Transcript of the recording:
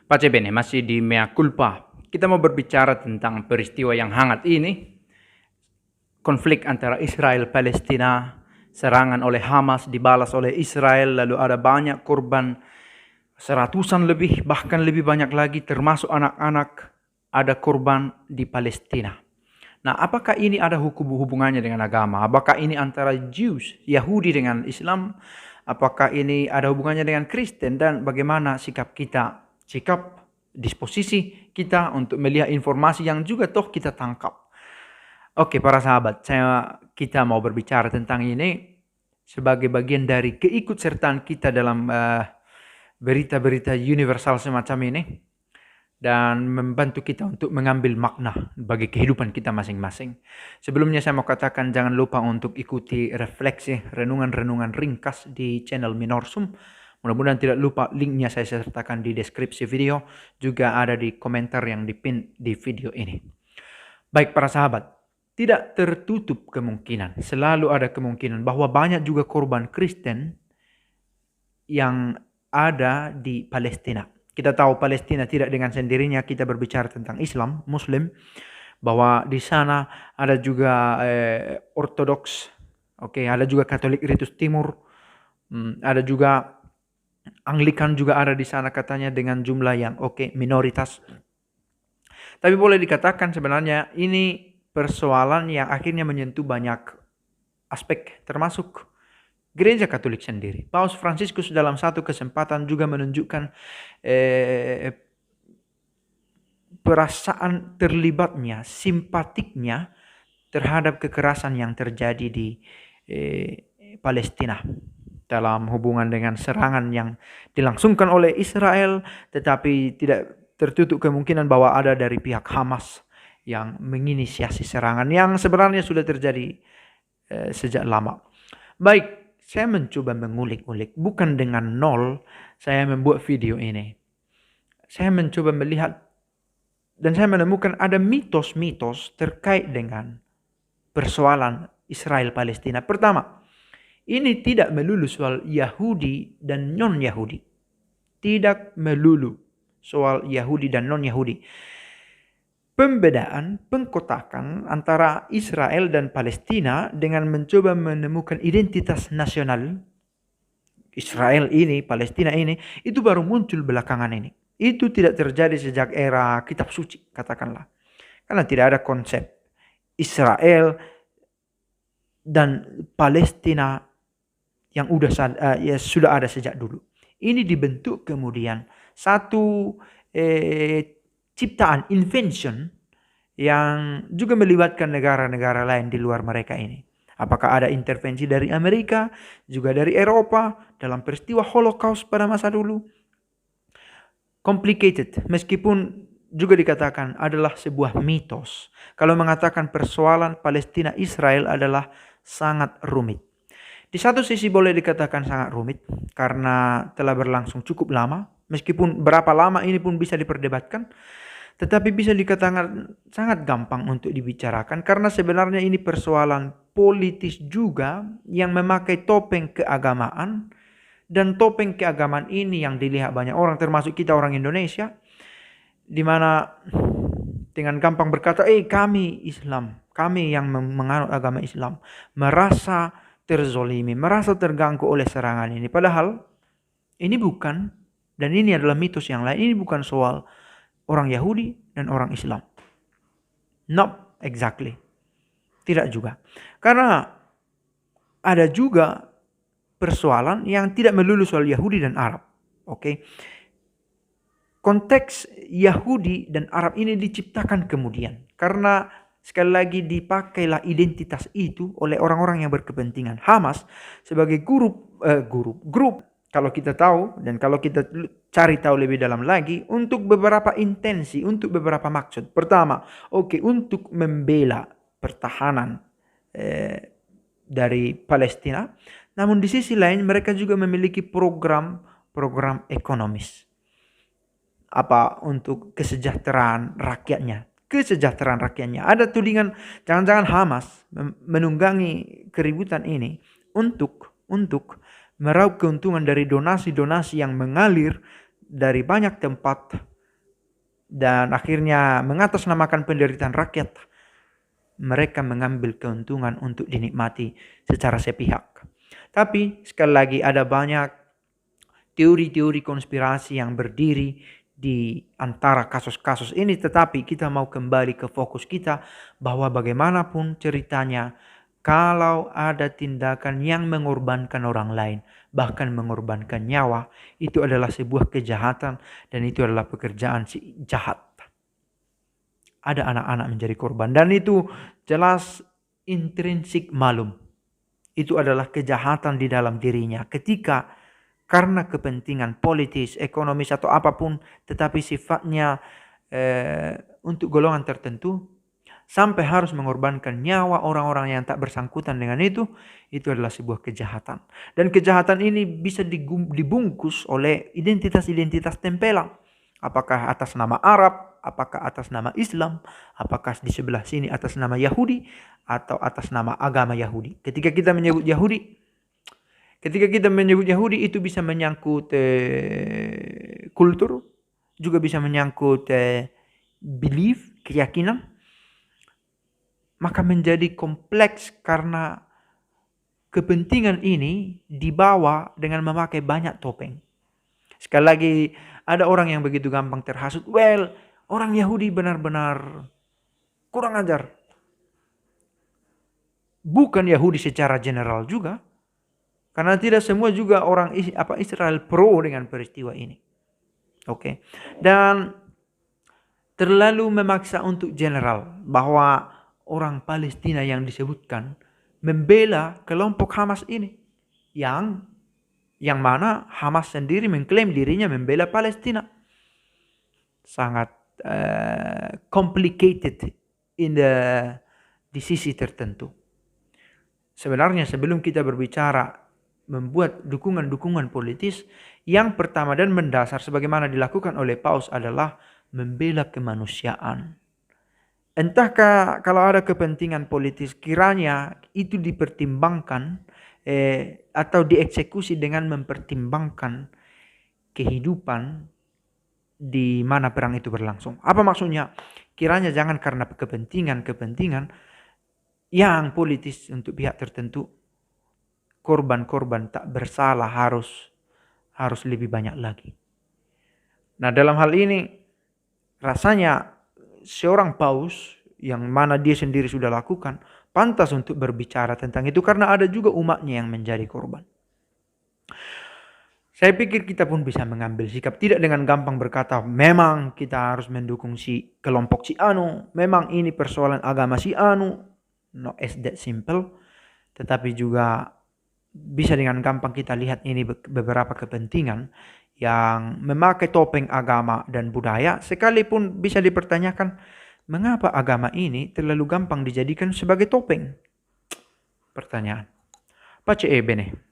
Pace bene, masih di Mea Culpa. Kita mau berbicara tentang peristiwa yang hangat ini, konflik antara Israel Palestina, serangan oleh Hamas dibalas oleh Israel, lalu ada banyak korban, seratusan lebih, bahkan lebih banyak lagi termasuk anak-anak, ada korban di Palestina. Nah, apakah ini ada hubungannya dengan agama? Apakah ini antara Jews, Yahudi dengan Islam? Apakah ini ada hubungannya dengan Kristen? Dan bagaimana sikap kita, sikap disposisi kita untuk melihat informasi yang juga toh kita tangkap? Oke, para sahabat, kita mau berbicara tentang ini sebagai bagian dari keikutsertaan kita dalam berita-berita universal semacam ini, dan membantu kita untuk mengambil makna bagi kehidupan kita masing-masing. Sebelumnya saya mau katakan jangan lupa untuk ikuti refleksi renungan-renungan ringkas di channel Minorsum. Mudah-mudahan tidak lupa, linknya saya sertakan di deskripsi video, juga ada di komentar yang dipin di video ini. Baik para sahabat, tidak tertutup kemungkinan, selalu ada kemungkinan bahwa banyak juga korban Kristen yang ada di Palestina. Kita tahu Palestina tidak dengan sendirinya, kita berbicara tentang Islam, Muslim, bahwa di sana ada juga Ortodoks, ada juga Katolik Ritus Timur, ada juga Anglikan juga ada di sana katanya dengan jumlah yang minoritas. Tapi boleh dikatakan sebenarnya ini persoalan yang akhirnya menyentuh banyak aspek, termasuk Gereja Katolik sendiri. Paus Fransiskus dalam satu kesempatan juga menunjukkan perasaan terlibatnya, simpatiknya terhadap kekerasan yang terjadi di Palestina dalam hubungan dengan serangan yang dilangsungkan oleh Israel, tetapi tidak tertutup kemungkinan bahwa ada dari pihak Hamas yang menginisiasi serangan yang sebenarnya sudah terjadi sejak lama. Baik, saya mencoba mengulik-ulik, bukan dengan nol saya membuat video ini. Saya mencoba melihat dan saya menemukan ada mitos-mitos terkait dengan persoalan Israel-Palestina. Pertama, ini tidak melulu soal Yahudi dan non-Yahudi. Tidak melulu soal Yahudi dan non-Yahudi. Pembedaan, pengkotakan antara Israel dan Palestina dengan mencoba menemukan identitas nasional Israel ini, Palestina ini, itu baru muncul belakangan ini. Itu tidak terjadi sejak era kitab suci, katakanlah. Karena tidak ada konsep Israel dan Palestina yang sudah ada sejak dulu. Ini dibentuk kemudian satu ciptaan, invention yang juga melibatkan negara-negara lain di luar mereka ini. Apakah ada intervensi dari Amerika, juga dari Eropa dalam peristiwa Holocaust pada masa dulu? Complicated, meskipun juga dikatakan adalah sebuah mitos. Kalau mengatakan persoalan Palestina-Israel adalah sangat rumit. Di satu sisi boleh dikatakan sangat rumit karena telah berlangsung cukup lama. Meskipun berapa lama ini pun bisa diperdebatkan, tetapi bisa dikatakan sangat gampang untuk dibicarakan karena sebenarnya ini persoalan politis juga yang memakai topeng keagamaan, dan topeng keagamaan ini yang dilihat banyak orang termasuk kita orang Indonesia, di mana dengan gampang berkata kami Islam, kami yang menganut agama Islam merasa terzolimi, merasa terganggu oleh serangan ini. Padahal ini bukan, dan ini adalah mitos yang lain, ini bukan soal orang Yahudi dan orang Islam. Not exactly. Tidak juga. Karena ada juga persoalan yang tidak melulu soal Yahudi dan Arab. Konteks Yahudi dan Arab ini diciptakan kemudian. Karena sekali lagi dipakailah identitas itu oleh orang-orang yang berkepentingan. Hamas sebagai grup kalau kita tahu dan kalau kita cari tahu lebih dalam lagi, untuk beberapa intensi, untuk beberapa maksud. Pertama, untuk membela pertahanan dari Palestina. Namun di sisi lain mereka juga memiliki program ekonomis. Untuk kesejahteraan rakyatnya. Ada tudingan jangan-jangan Hamas menunggangi keributan ini untuk meraup keuntungan dari donasi-donasi yang mengalir dari banyak tempat dan akhirnya mengatasnamakan penderitaan rakyat, mereka mengambil keuntungan untuk dinikmati secara sepihak. Tapi sekali lagi ada banyak teori-teori konspirasi yang berdiri di antara kasus-kasus ini, tetapi kita mau kembali ke fokus kita bahwa bagaimanapun ceritanya, kalau ada tindakan yang mengorbankan orang lain, bahkan mengorbankan nyawa, itu adalah sebuah kejahatan dan itu adalah pekerjaan si jahat. Ada anak-anak menjadi korban dan itu jelas intrinsik malum. Itu adalah kejahatan di dalam dirinya ketika karena kepentingan politis, ekonomis atau apapun, tetapi sifatnya untuk golongan tertentu, sampai harus mengorbankan nyawa orang-orang yang tak bersangkutan dengan itu adalah sebuah kejahatan. Dan kejahatan ini bisa dibungkus oleh identitas-identitas tempelang. Apakah atas nama Arab, apakah atas nama Islam, apakah di sebelah sini atas nama Yahudi, atau atas nama agama Yahudi. Ketika kita menyebut Yahudi itu bisa menyangkut kultur, juga bisa menyangkut belief, keyakinan, maka menjadi kompleks karena kepentingan ini dibawa dengan memakai banyak topeng. Sekali lagi, ada orang yang begitu gampang terhasut. Well, orang Yahudi benar-benar kurang ajar. Bukan Yahudi secara general juga. Karena tidak semua juga orang Israel pro dengan peristiwa ini. Oke. Dan terlalu memaksa untuk general bahwa orang Palestina yang disebutkan membela kelompok Hamas ini. Yang mana Hamas sendiri mengklaim dirinya membela Palestina. Sangat complicated di sisi tertentu. Sebenarnya sebelum kita berbicara membuat dukungan-dukungan politis, yang pertama dan mendasar sebagaimana dilakukan oleh Paus adalah membela kemanusiaan. Entahkah kalau ada kepentingan politis, kiranya itu dipertimbangkan atau dieksekusi dengan mempertimbangkan kehidupan di mana perang itu berlangsung. Apa maksudnya? Kiranya jangan karena kepentingan yang politis untuk pihak tertentu, korban-korban tak bersalah harus lebih banyak lagi. Nah, dalam hal ini rasanya seorang paus yang mana dia sendiri sudah lakukan pantas untuk berbicara tentang itu karena ada juga umatnya yang menjadi korban. Saya pikir kita pun bisa mengambil sikap tidak dengan gampang berkata memang kita harus mendukung si kelompok si anu, memang ini persoalan agama si anu. No, it's that simple. Tetapi juga bisa dengan gampang kita lihat ini beberapa kepentingan yang memakai topeng agama dan budaya, sekalipun bisa dipertanyakan mengapa agama ini terlalu gampang dijadikan sebagai topeng. Pertanyaan. Pace bene.